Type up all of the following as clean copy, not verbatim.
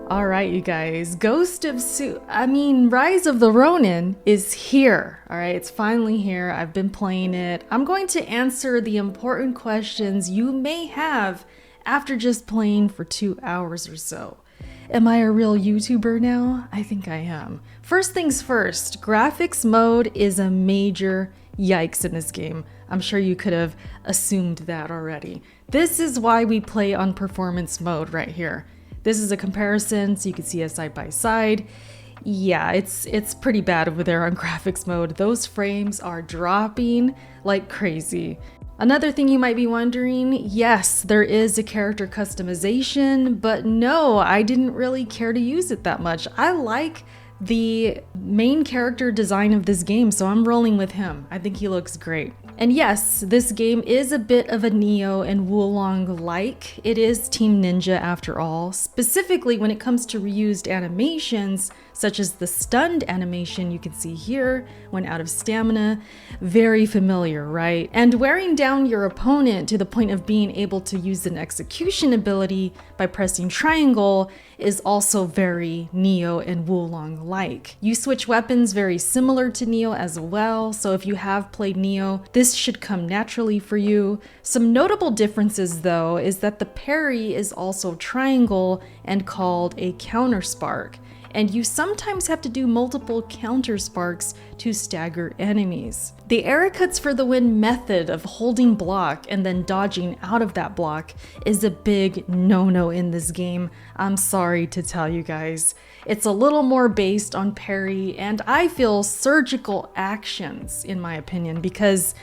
Alright, you guys, Rise of the Ronin is here. Alright, it's finally here. I've been playing it. I'm going to answer the important questions you may have after just playing for 2 hours or so. Am I a real YouTuber now? I think I am. First things first, graphics mode is a major yikes in this game. I'm sure you could have assumed that already. This is why we play on performance mode right here. This is a comparison so you can see it side by side. Yeah, it's pretty bad over there on graphics mode. Those frames are dropping like crazy. Another thing you might be wondering, yes, there is a character customization, but no, I didn't really care to use it that much. I like the main character design of this game, so I'm rolling with him. I think he looks great. And yes, this game is a bit of a Nioh and Wulong-like. It is Team Ninja after all, specifically when it comes to reused animations, such as the stunned animation you can see here when out of stamina. Very familiar, right? And wearing down your opponent to the point of being able to use an execution ability by pressing triangle is also very Nioh and Wulong-like. You switch weapons very similar to Nioh as well, so if you have played Nioh, this should come naturally for you. Some notable differences though is that the parry is also triangle and called a counter spark, and you sometimes have to do multiple counter sparks to stagger enemies. The area cuts for the win method of holding block and then dodging out of that block is a big no-no in this game. I'm sorry to tell you guys. It's a little more based on parry and I feel surgical actions in my opinion, because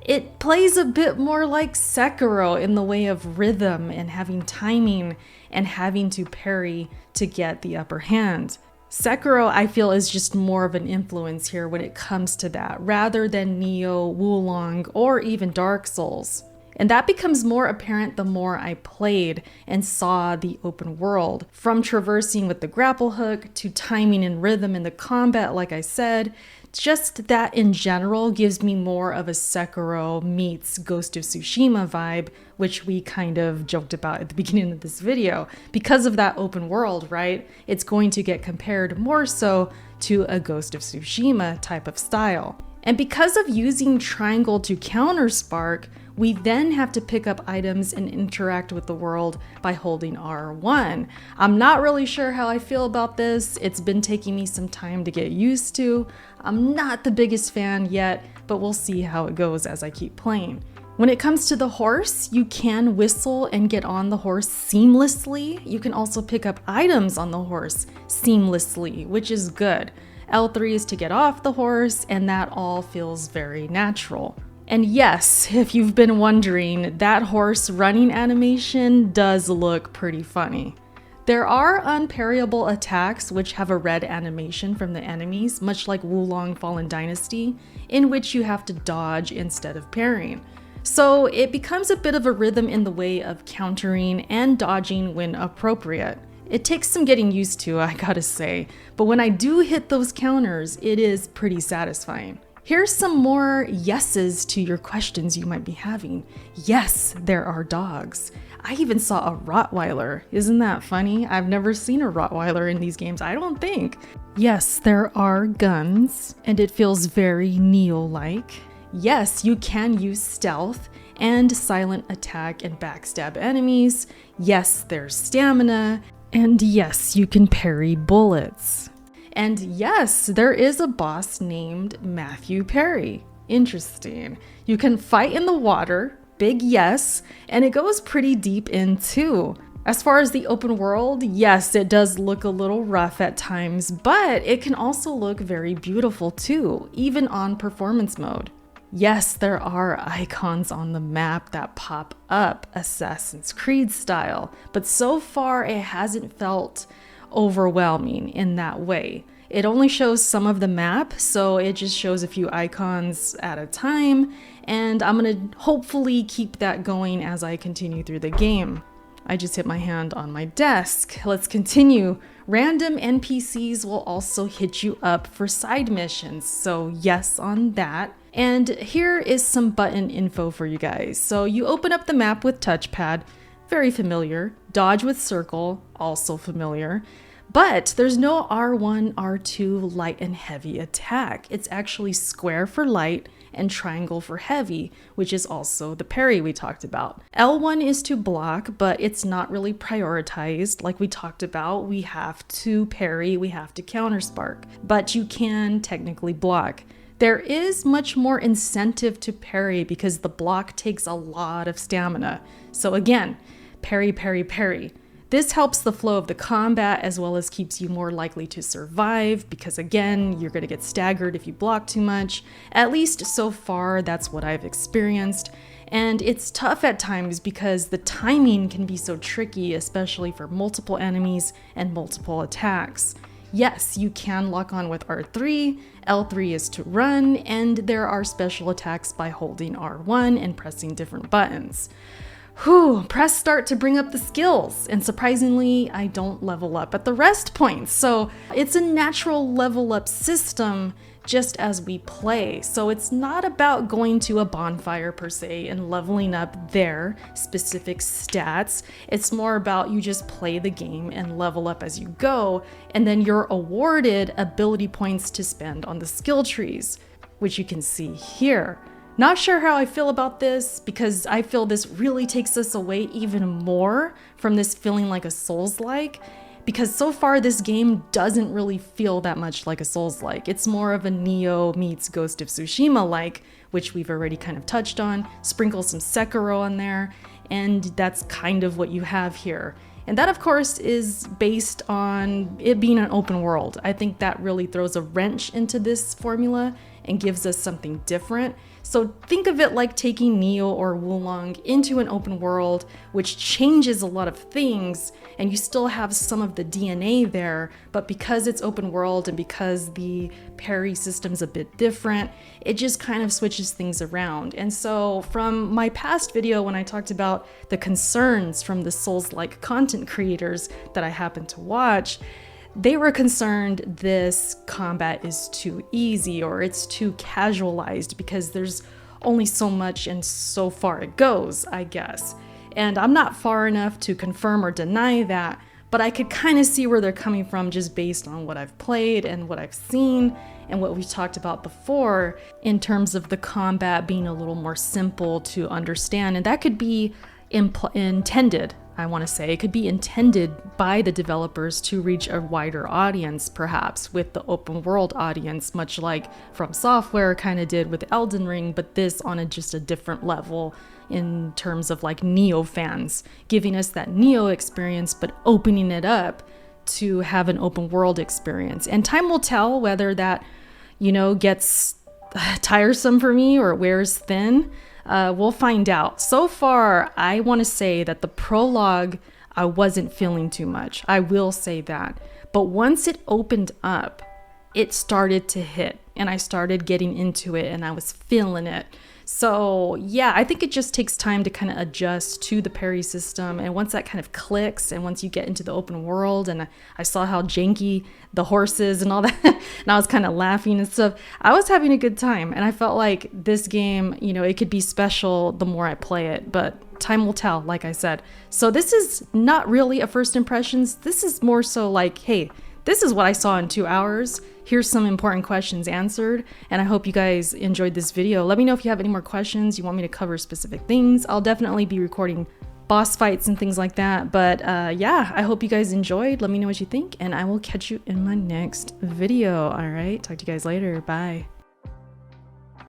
it plays a bit more like Sekiro in the way of rhythm and having timing and having to parry to get the upper hand. Sekiro, I feel, is just more of an influence here when it comes to that, rather than Nioh, Wulong, or even Dark Souls. And that becomes more apparent the more I played and saw the open world. From traversing with the grapple hook to timing and rhythm in the combat, like I said, just that in general gives me more of a Sekiro meets Ghost of Tsushima vibe, which we kind of joked about at the beginning of this video. Because of that open world, right? It's going to get compared more so to a Ghost of Tsushima type of style. And because of using triangle to counter spark, we then have to pick up items and interact with the world by holding R1. I'm not really sure how I feel about this. It's been taking me some time to get used to. I'm not the biggest fan yet, but we'll see how it goes as I keep playing. When it comes to the horse, you can whistle and get on the horse seamlessly. You can also pick up items on the horse seamlessly, which is good. L3 is to get off the horse, and that all feels very natural. And yes, if you've been wondering, that horse running animation does look pretty funny. There are unparryable attacks which have a red animation from the enemies, much like Wulong Fallen Dynasty, in which you have to dodge instead of parrying. So it becomes a bit of a rhythm in the way of countering and dodging when appropriate. It takes some getting used to, I gotta say, but when I do hit those counters, it is pretty satisfying. Here's some more yeses to your questions you might be having. Yes, there are dogs. I even saw a Rottweiler. Isn't that funny? I've never seen a Rottweiler in these games, I don't think. Yes, there are guns, and it feels very Nioh-like. Yes, you can use stealth and silent attack and backstab enemies. Yes, there's stamina. And yes, you can parry bullets. And yes, there is a boss named Matthew Perry. Interesting. You can fight in the water, big yes, and it goes pretty deep in too. As far as the open world, yes, it does look a little rough at times, but it can also look very beautiful too, even on performance mode. Yes, there are icons on the map that pop up Assassin's Creed style, but so far it hasn't felt overwhelming in that way. It only shows some of the map, so it just shows a few icons at a time, and I'm gonna hopefully keep that going as I continue through the game. I just hit my hand on my desk. Let's continue. Random NPCs will also hit you up for side missions, so yes on that. And here is some button info for you guys. So you open up the map with touchpad. very familiar. Dodge with circle, also familiar. But there's no R1, R2 light and heavy attack. It's actually square for light and triangle for heavy, which is also the parry we talked about. L1 is to block, but it's not really prioritized. Like we talked about, we have to parry, we have to counter spark, but you can technically block. There is much more incentive to parry because the block takes a lot of stamina. So again, parry, parry, parry. This helps the flow of the combat as well as keeps you more likely to survive because again, you're going to get staggered if you block too much. At least so far, that's what I've experienced. And it's tough at times because the timing can be so tricky, especially for multiple enemies and multiple attacks. Yes, you can lock on with R3, L3 is to run, and there are special attacks by holding R1 and pressing different buttons. Press start to bring up the skills, and surprisingly, I don't level up at the rest points. So it's a natural level up system just as we play. So it's not about going to a bonfire per se and leveling up their specific stats. It's more about you just play the game and level up as you go, and then you're awarded ability points to spend on the skill trees, which you can see here. Not sure how I feel about this because I feel this really takes us away even more from this feeling like a Souls-like, because so far this game doesn't really feel that much like a Souls-like. It's more of a Nioh meets Ghost of Tsushima-like, which we've already kind of touched on. Sprinkle some Sekiro on there, and that's kind of what you have here. And that, of course, is based on it being an open world. I think that really throws a wrench into this formula and gives us something different. So think of it like taking Nioh or Wulong into an open world, which changes a lot of things, and you still have some of the DNA there, but because it's open world and because the parry system's a bit different, it just kind of switches things around. And so from my past video when I talked about the concerns from the Souls-like content creators that I happen to watch, they were concerned this combat is too easy or it's too casualized because there's only so much and so far it goes, I guess. And I'm not far enough to confirm or deny that, but I could kind of see where they're coming from just based on what I've played and what I've seen and what we talked about before in terms of the combat being a little more simple to understand. And that could be intended. I want to say it could be intended by the developers to reach a wider audience, perhaps with the open world audience, much like From Software kind of did with Elden Ring, but this on just a different level in terms of like Nioh fans, giving us that Nioh experience, but opening it up to have an open world experience. And time will tell whether that, gets tiresome for me or wears thin. We'll find out. So far, I want to say that the prologue, I wasn't feeling too much. I will say that. But once it opened up, it started to hit and I started getting into it and I was feeling it. So yeah, I think it just takes time to kind of adjust to the parry system. And once that kind of clicks and once you get into the open world and I saw how janky the horses and all that, and I was kind of laughing and stuff, I was having a good time. And I felt like this game, it could be special the more I play it, but time will tell, like I said. So this is not really a first impressions. This is more so like, hey, this is what I saw in 2 hours. Here's some important questions answered, and I hope you guys enjoyed this video. Let me know if you have any more questions, you want me to cover specific things. I'll definitely be recording boss fights and things like that, but yeah, I hope you guys enjoyed. Let me know what you think, and I will catch you in my next video. All right, talk to you guys later. Bye.